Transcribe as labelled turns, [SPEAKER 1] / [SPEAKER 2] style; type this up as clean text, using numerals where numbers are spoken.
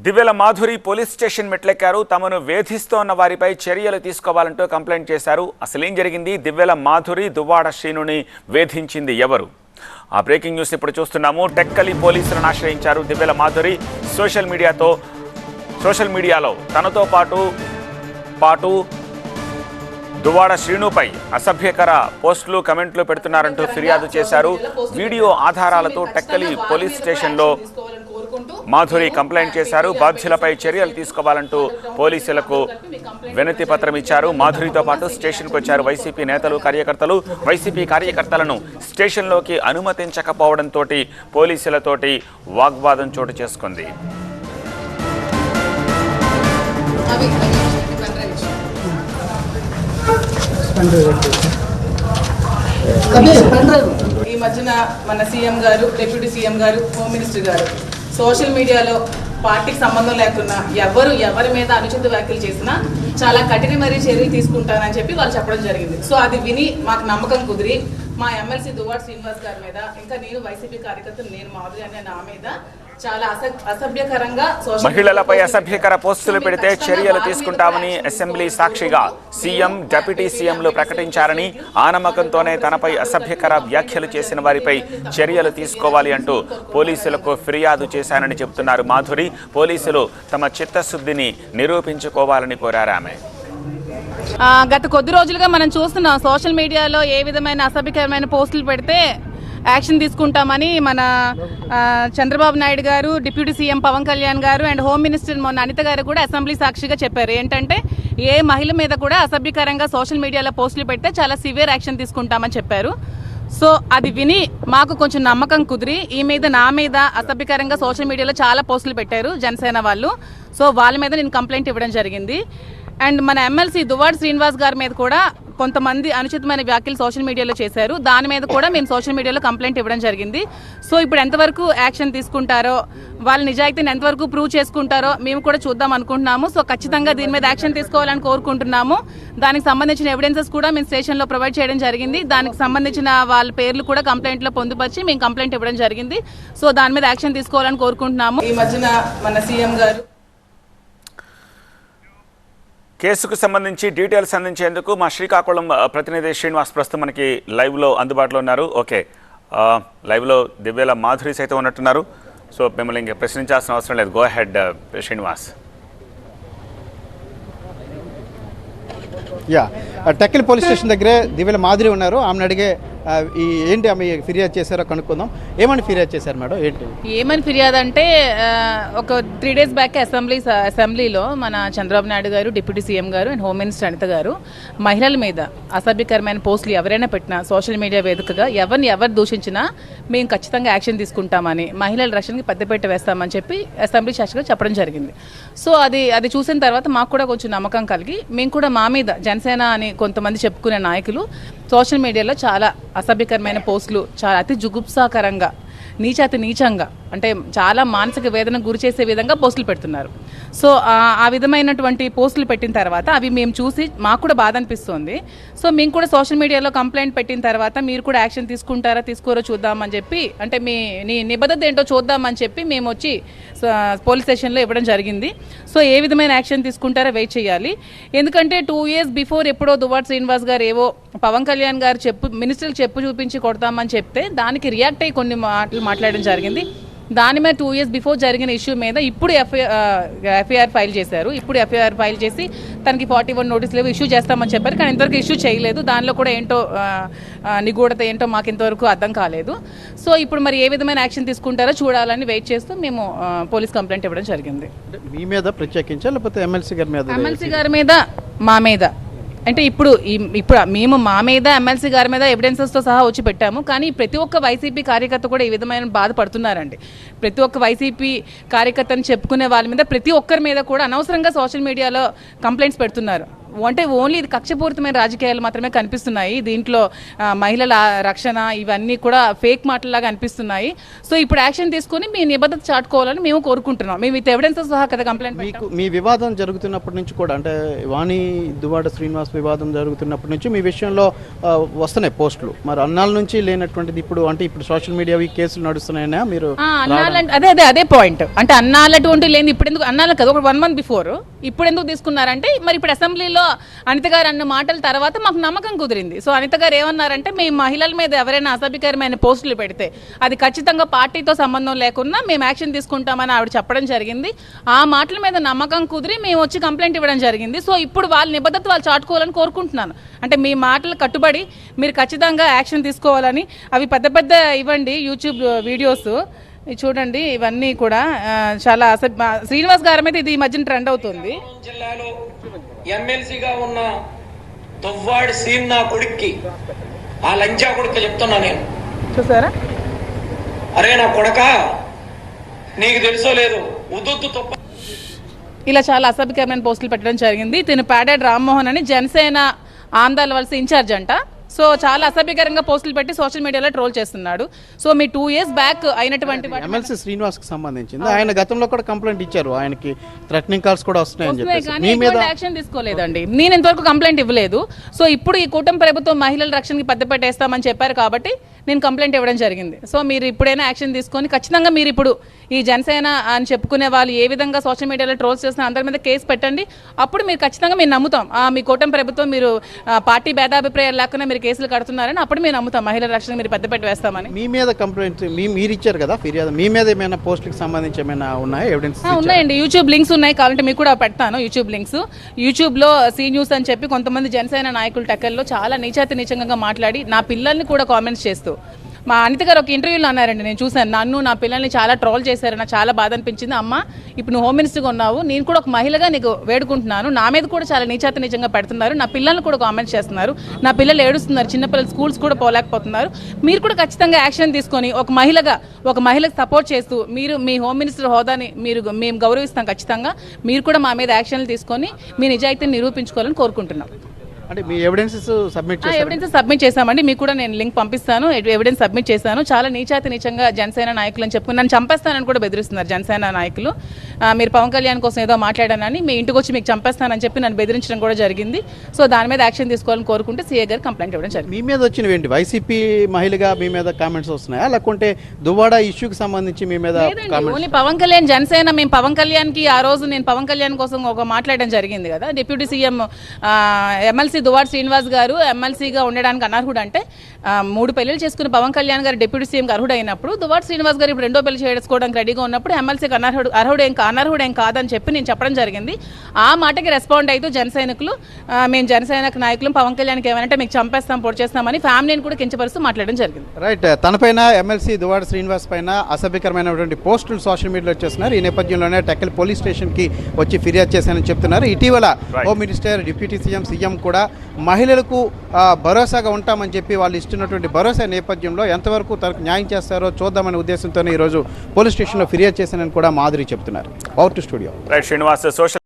[SPEAKER 1] దివ్యల Madhuri police station మెట్లెక్కారు. తమను వేధిస్తోన్న వారిపై చర్యలు తీసుకోవాలంటూ కంప్లైంట్ చేశారు. అసలేం జరిగింది? దివ్యల మాధురి దువ్వాడ శ్రీనుని వేధించింది ఎవరు? ఆ బ్రేకింగ్ న్యూస్ ఇప్పుడు చూస్తున్నాము. టెక్కలి పోలీసులను ఆశ్రయించారు దివ్యల మాధురి. సోషల్ మీడియాలో తనతో పాటు దువ్వాడ శ్రీనుపై అసభ్యకర పోస్టులు కమెంట్లు పెడుతున్నారంటూ ఫిర్యాదు చేశారు. వీడియో ఆధారాలతో టెక్కలి పోలీస్ స్టేషన్లో మాధురి కంప్లైంట్ చేశారు. బాధ్యులపై చర్యలు తీసుకోవాలంటూ పోలీసులకు వినతి పత్రం ఇచ్చారు. మాధురితో పాటు స్టేషన్కు వచ్చారు వైసీపీ నేతలు, కార్యకర్తలు. వైసీపీ కార్యకర్తలను స్టేషన్లోకి అనుమతించకపోవడంతో పోలీసులతోటి వాగ్వాదం చోటు చేసుకుంది.
[SPEAKER 2] ఈ మధ్యన మన సీఎం గారు, డిప్యూటీ సీఎం గారు, హోమ్ మినిస్టర్ గారు సోషల్ మీడియాలో పార్టీకి సంబంధం లేకున్నా ఎవరి మీద అనుచిత వ్యాఖ్యలు చేసినా చాలా కఠిన మరీ చర్యలు తీసుకుంటానని చెప్పి వాళ్ళు చెప్పడం జరిగింది. సో అది విని మాకు నమ్మకం కుదిరి మా ఎమ్మెల్సీ దువ్వాడ శ్రీనివాస్ గారి మీద, ఇంకా నేను వైసీపీ కార్యకర్తలు నేను మాధురి అనే నా మీద చాలా అసభ్యకరంగా
[SPEAKER 1] మహిళలపై అసభ్యకర పోస్టులు పెడితే చర్యలు తీసుకుంటామని అసెంబ్లీ సాక్షిగా సీఎం, డిప్యూటీ సీఎంలు ప్రకటించారని, ఆ నమ్మకంతోనే తనపై అసభ్యకర వ్యాఖ్యలు చేసిన వారిపై చర్యలు తీసుకోవాలి అంటూ పోలీసులకు ఫిర్యాదు చేశానని చెబుతున్నారు మాధురి. పోలీసులు తమ చిత్తశుద్ధిని నిరూపించుకోవాలని కోరారు ఆమె.
[SPEAKER 3] గత కొద్ది రోజులుగా మనం చూస్తున్నాం సోషల్ మీడియాలో ఏ విధమైన అసభ్యకరమైన పోస్టులు పెడితే యాక్షన్ తీసుకుంటామని మన చంద్రబాబు నాయుడు గారు, డిప్యూటీ సీఎం పవన్ కళ్యాణ్ గారు అండ్ హోమ్ మినిస్టర్ మొన్న అనిత గారు కూడా అసెంబ్లీ సాక్షిగా చెప్పారు. ఏంటంటే ఏ మహిళ మీద కూడా అసభ్యకరంగా సోషల్ మీడియాలో పోస్టులు పెడితే చాలా సివియర్ యాక్షన్ తీసుకుంటామని చెప్పారు. సో అది విని మాకు కొంచెం నమ్మకం కుదిరి నా మీద అసభ్యకరంగా సోషల్ మీడియాలో చాలా పోస్టులు పెట్టారు జనసేన వాళ్ళు. సో వాళ్ళ మీద నేను కంప్లైంట్ ఇవ్వడం జరిగింది. అండ్ మన ఎమ్మెల్సీ దువ్వాడ శ్రీనివాస్ గారి మీద కూడా కొంతమంది అనుచితమైన వ్యాఖ్యలు సోషల్ మీడియాలో చేశారు. దాని మీద కూడా మేము సోషల్ మీడియాలో కంప్లైంట్ ఇవ్వడం జరిగింది. సో ఇప్పుడు ఎంతవరకు యాక్షన్ తీసుకుంటారో, వాళ్ళ నిజాయితీని ఎంతవరకు ప్రూవ్ చేసుకుంటారో మేము కూడా చూద్దాం అనుకుంటున్నాము. సో ఖచ్చితంగా దీని మీద యాక్షన్ తీసుకోవాలని కోరుకుంటున్నాము. దానికి సంబంధించిన ఎవిడెన్సెస్ కూడా మేము స్టేషన్లో ప్రొవైడ్ చేయడం జరిగింది. దానికి సంబంధించిన వాళ్ళ పేర్లు కూడా కంప్లైంట్లో పొందుపరిచి మేము కంప్లైంట్ ఇవ్వడం జరిగింది. సో దాని మీద యాక్షన్ తీసుకోవాలని కోరుకుంటున్నాము.
[SPEAKER 2] ఈ మధ్యన మన సీఎం గారు
[SPEAKER 1] కేసుకు సంబంధించి డీటెయిల్స్ అందించేందుకు మా శ్రీకాకుళం ప్రతినిధి శ్రీనివాస్ ప్రస్తుతం మనకి లైవ్లో అందుబాటులో ఉన్నారు. ఓకే, లైవ్లో దివ్యల మాధురి సైతం ఉన్నట్టున్నారు. సో మిమ్మల్ని ఇంకా ప్రశ్నించాల్సిన అవసరం లేదు. Go head Srinivas.
[SPEAKER 4] Tekkali police station దగ్గరే దివ్యల మాధురి ఉన్నారు. ఆమెను అడిగే ఏంటి ఆమె ఫిర్యాదు చేశారో కనుక్కుందాం. ఏమని ఫిర్యాదు చేశారు మేడం?
[SPEAKER 3] ఏమని ఫిర్యాదు అంటే ఒక 3 days బ్యాక్ అసెంబ్లీలో మన చంద్రబాబు నాయుడు గారు, డిప్యూటీ సీఎం గారు అండ్ హోమ్ మినిస్టర్ అనిత గారు మహిళల మీద అసభ్యకరమైన పోస్టులు ఎవరైనా పెట్టినా సోషల్ మీడియా వేదికగా ఎవరు దూషించినా మేము ఖచ్చితంగా యాక్షన్ తీసుకుంటామని, మహిళల రక్షణకి పెద్దపీట వేస్తామని చెప్పి అసెంబ్లీ సాక్షిగా చెప్పడం జరిగింది. సో అది చూసిన తర్వాత మాకు కూడా కొంచెం నమ్మకం కలిగి మేము కూడా మా మీద జనసేన అని కొంతమంది చెప్పుకునే నాయకులు సోషల్ మీడియాలో చాలా అసభ్యకరమైన పోస్టులు, చాలా అతి జుగుప్సాకరంగా, నీచంగా, అంటే చాలా మానసిక వేదన గురి చేసే విధంగా పోస్టులు పెడుతున్నారు. సో ఆ విధమైనటువంటి పోస్టులు పెట్టిన తర్వాత అవి మేము చూసి మాకు కూడా బాధ అనిపిస్తుంది. సో మేము కూడా సోషల్ మీడియాలో కంప్లైంట్ పెట్టిన తర్వాత మీరు కూడా యాక్షన్ తీసుకుంటారా తీసుకోరో చూద్దామని చెప్పి, అంటే మీ నిబద్ధత ఏంటో చూద్దామని చెప్పి మేము వచ్చి పోలీస్ స్టేషన్లో ఇవ్వడం జరిగింది. సో ఏ విధమైన యాక్షన్ తీసుకుంటారో వెయిట్ చేయాలి. ఎందుకంటే 2 years బిఫోర్ ఎప్పుడో దువ్వాడ శ్రీనివాస్ గారు ఏవో పవన్ కళ్యాణ్ గారు మినిస్టర్కి చూపించి కొడతామని చెప్తే దానికి రియాక్ట్ అయ్యి కొన్ని మాటలు మాట్లాడడం జరిగింది. దాని మీద 2 years బిఫోర్ జరిగిన ఇష్యూ మీద ఇప్పుడు ఎఫ్ఐఆర్ ఫైల్ చేశారు. ఇప్పుడు ఎఫ్ఐఆర్ ఫైల్ చేసి తనకి 41 నోటీసులు ఇష్యూ చేస్తామని చెప్పారు. కానీ ఇంతవరకు ఇష్యూ చేయలేదు. దానిలో కూడా ఏంటో నిగూఢత ఏంటో మాకు ఇంతవరకు అర్థం కాలేదు. సో ఇప్పుడు మరి ఏ విధమైన యాక్షన్ తీసుకుంటారో చూడాలని వెయిట్ చేస్తూ మేము పోలీస్ కంప్లైంట్ ఇవ్వడం జరిగింది.
[SPEAKER 4] మీ మీద ప్రత్యేకించా లేకపోతే ఎమ్మెల్సీ గారి మీద?
[SPEAKER 3] ఎమ్మెల్సీ గారి మీద, మా మీద అంటే ఇప్పుడు మేము మా మీద ఎమ్మెల్సీ గారి మీద ఎవిడెన్సెస్తో సహా వచ్చి పెట్టాము. కానీ ప్రతి ఒక్క వైసీపీ కార్యకర్త కూడా ఈ విధమైన బాధపడుతున్నారండి. ప్రతి ఒక్క వైసీపీ కార్యకర్తను చెప్పుకునే వాళ్ళ మీద ప్రతి ఒక్కరి మీద కూడా అనవసరంగా సోషల్ మీడియాలో కంప్లైంట్స్ పెడుతున్నారు. అంటే ఓన్లీ ఇది కక్షపూరితమైన రాజకీయాలు మాత్రమే కనిపిస్తున్నాయి దీంట్లో. మహిళల రక్షణ ఇవన్నీ కూడా ఫేక్ మాటల్లాగా అనిపిస్తున్నాయి. సో ఇప్పుడు యాక్షన్ తీసుకొని మీ నిబద్ధత చాటుకోవాలని మేము కోరుకుంటున్నాం. మేము విత్ ఎవిడెన్స్ సహా కదా కంప్లైంట్
[SPEAKER 4] మీకు మీ వివాదం జరుగుతున్నప్పటి నుంచి కూడా, అంటే వాణి దువ్వాడ శ్రీనివాస్ వివాదం జరుగుతున్నప్పటి నుంచి మీ విషయంలో వస్తున్నాయి పోస్టులు. మరి అన్నాళ్ళ నుంచి లేనటువంటిది ఇప్పుడు, అంటే ఇప్పుడు సోషల్ మీడియా కేసులు నడుస్తున్నాయన్నా మీరు?
[SPEAKER 3] అదే పాయింట్. అంటే అన్నాళ్ళటువంటి లేని ఇప్పుడు ఎందుకు అన్నాళ్ళ కదా, ఒక 1 month బిఫోర్ ఇప్పుడు ఎందుకు తీసుకున్నారంటే, మరి ఇప్పుడు అసెంబ్లీలో అనిత గారు అన్న మాటల తర్వాత మాకు నమ్మకం కుదిరింది. సో అనిత గారు ఏమన్నారంటే, మేము మహిళల మీద ఎవరైనా అసభ్యకరమైన పోస్టులు పెడితే అది ఖచ్చితంగా పార్టీతో సంబంధం లేకుండా మేము యాక్షన్ తీసుకుంటామని ఆవిడ చెప్పడం జరిగింది. ఆ మాటల మీద నమ్మకం కుదిరి మేము వచ్చి కంప్లైంట్ ఇవ్వడం జరిగింది. సో ఇప్పుడు వాళ్ళ నిబద్ధత వాళ్ళు చాటుకోవాలని కోరుకుంటున్నాను. అంటే మీ మాటలు కట్టుబడి మీరు ఖచ్చితంగా యాక్షన్ తీసుకోవాలని. అవి పెద్ద పెద్ద ఇవ్వండి యూట్యూబ్ వీడియోస్ చూడండి, ఇవన్నీ కూడా చాలా శ్రీనివాస్ గారి మీద ఇది ఈ మధ్యన ట్రెండ్ అవుతుంది.
[SPEAKER 5] జిల్లాలో ఎమ్మెల్సీగా ఉన్న దువ్వాడి సీన్ నా కొడుక్కి, ఆ లంచా కొడుకు చెప్తున్నా నేను,
[SPEAKER 3] చూసారా?
[SPEAKER 5] అరే నా కొడక, నీకు తెలుసో లేదు ఉద్దు తప్ప.
[SPEAKER 3] ఇలా చాలా అసభ్యకరమైన పోస్టులు పెట్టడం జరిగింది. తిను పేడాడి రామ్మోహన్ అని జనసేన ఆంధ్ర వలస ఇన్ఛార్జ్ అంట. సో చాలా అసభ్యకరంగా పోస్టులు పెట్టి సోషల్ మీడియాలో ట్రోల్ చేస్తున్నాడు. సో మీ 2 years బ్యాక్ అయినటువంటి
[SPEAKER 4] ఎమ్మెల్సీ శ్రీనివాస్ కి సంబంధించింది ఆయన గతంలో కూడా కంప్లైంట్ ఇచ్చారు, ఆయనకి థ్రెటనింగ్ కాల్స్ కూడా వస్తున్నాయని చెప్పేసి మీ మీద
[SPEAKER 3] యాక్షన్ తీసుకోలేదండి. నేను ఇంతవరకు కంప్లైంట్ ఇవ్వలేదు. సో ఇప్పుడు ఈ కూటమి ప్రభుత్వం మహిళల రక్షణకి పెద్దపీట వేస్తామని చెప్పారు కాబట్టి నేను కంప్లైంట్ ఇవ్వడం జరిగింది. సో మీరు ఇప్పుడైనా యాక్షన్ తీసుకొని ఖచ్చితంగా మీరు ఇప్పుడు ఈ జనసేన అని చెప్పుకునే వాళ్ళు ఏ విధంగా సోషల్ మీడియాలో ట్రోల్స్ చేస్తున్న అందరి మీద కేసు పెట్టండి. అప్పుడు మీరు ఖచ్చితంగా మీరు నమ్ముతాం మీ కూటమి ప్రభుత్వం మీరు పార్టీ భేదాభిప్రాయాలు లేకుండా మీరు కేసులు కడుతున్నారని. అప్పుడు మేము నమ్ముతాం మహిళల రక్షణ మీరు పెద్దపీట వేస్తామని.
[SPEAKER 4] మీ మీద కంప్లైంట్ మీరు ఇచ్చారు కదా ఫిర్యాదు, మీ మీద ఏమైనా పోస్టులకు సంబంధించి ఏమైనా ఉన్నాయా ఎవిడెన్స్?
[SPEAKER 3] ఉన్నాయండి, యూట్యూబ్ లింక్స్ ఉన్నాయి, కావాలంటే మీకు కూడా పెడతాను యూట్యూబ్ లింక్స్. యూట్యూబ్లో సీ న్యూస్ అని చెప్పి కొంతమంది జనసేన నాయకులు టెక్కల్లో చాలా నీచాతినీచంగా మాట్లాడి నా పిల్లల్ని కూడా కామెంట్స్ చేస్తూ, మా అనిత గారు ఒక ఇంటర్వ్యూలో అన్నారండి, నేను చూశాను, నన్ను నా పిల్లల్ని చాలా ట్రోల్ చేశారు, నాకు చాలా బాధ అనిపించింది. అమ్మ ఇప్పుడు నువ్వు హోమ్ మినిస్టర్గా ఉన్నావు, నేను కూడా ఒక మహిళగా నీకు వేడుకుంటున్నాను, నా మీద కూడా చాలా నీచాతినీచంగా పెడుతున్నారు, నా పిల్లల్ని కూడా కామెంట్స్ చేస్తున్నారు, నా పిల్లలు ఏడుస్తున్నారు, చిన్నపిల్లలు స్కూల్స్ కూడా పోలేకపోతున్నారు. మీరు కూడా ఖచ్చితంగా యాక్షన్ తీసుకొని ఒక మహిళకు సపోర్ట్ చేస్తూ మీరు మీ హోమ్ మినిస్టర్ హోదాని మేము గౌరవిస్తాం. ఖచ్చితంగా మీరు కూడా మా మీద యాక్షన్లు తీసుకొని మీ నిజాయితీని నిరూపించుకోవాలని కోరుకుంటున్నాం.
[SPEAKER 4] అంటే మీ ఎవిడెన్సెస్
[SPEAKER 3] సబ్మిట్ చేశామండి, మీకు కూడా నేను లింక్ పంపిస్తాను. ఎవిడెన్స్ సబ్మిట్ చేశాను. చాలా నీచంగా జనసేన నాయకులు అని చెప్పుకుని నన్ను చంపేస్తానని కూడా బెదిరిస్తున్నారు జనసేన నాయకులు. మీరు పవన్ కళ్యాణ్ కోసం ఏదో మాట్లాడానని, మీ ఇంటికి వచ్చి మీకు చంపేస్తానని చెప్పి నన్ను బెదిరించడం కూడా జరిగింది. సో దాని మీద యాక్షన్ తీసుకోవాలని కోరుకుంటే సీఏ గారు కంప్లైంట్ ఇవ్వడం జరిగింది.
[SPEAKER 4] మీ మీద వచ్చినవి ఏంటి? వైసీపీ మహిళగా మీ మీద కామెంట్స్ వస్తున్నాయా, లేకుంటే దువ్వాడ ఇష్యూకి సంబంధించి మీ మీద?
[SPEAKER 3] ఓన్లీ పవన్ కళ్యాణ్ జనసేన, మేము పవన్ కళ్యాణ్కి ఆ రోజు నేను పవన్ కళ్యాణ్ కోసం ఒక మాట్లాడడం జరిగింది కదా. Deputy CM MLC Duvvada Srinivas గారు ఎమ్మెల్సీగా ఉండడానికి అనర్హుడు అంటే 3 పెళ్లిళ్ళు చేసుకుని పవన్ కళ్యాణ్ గారు డిప్యూటీ సీఎం అర్హుడు అయినప్పుడు, దువ్వాడ శ్రీనివాస్ గారు ఇప్పుడు 2వ పెళ్లి చేసుకోవడానికి రెడీగా ఉన్నప్పుడు ఎమ్మెల్సీకి అనర్హుడేం కాదని చెప్పి నేను చెప్పడం జరిగింది. ఆ మాటకి రెస్పాండ్ అయితే జనసైనికులు, మేము జనసేన నాయకులు పవన్ కళ్యాణ్కి ఏమంటే మీకు చంపేస్తాం పొడి చేస్తామని ఫ్యామిలీని కూడా కించపరుస్తూ మాట్లాడడం జరిగింది.
[SPEAKER 4] రైట్, తనపైన ఎమ్మెల్సీ దువ్వాడ శ్రీనివాస్ పైన అసభ్యకరమైనటువంటి పోస్టులు సోషల్ మీడియాలో వచ్చేస్తున్నారు. ఈ నేపథ్యంలోనే టెక్కల్ పోలీస్ స్టేషన్కి వచ్చి ఫిర్యాదు చేశానని చెప్తున్నారు. ఇటీవల హోమ్ మినిస్టర్, డిప్యూటీ సీఎం కూడా మహిళలకు భరోసాగా ఉంటామని చెప్పి వాళ్ళు ఇస్తున్నటువంటి భరోసా నేపథ్యంలో ఎంతవరకు తనకు న్యాయం చేస్తారో చూద్దామనే ఉద్దేశంతోనే ఈరోజు పోలీస్ స్టేషన్లో ఫిర్యాదు చేశానని కూడా మాధురి చెప్తున్నారు. Power to studio.
[SPEAKER 1] Right Srinivas, social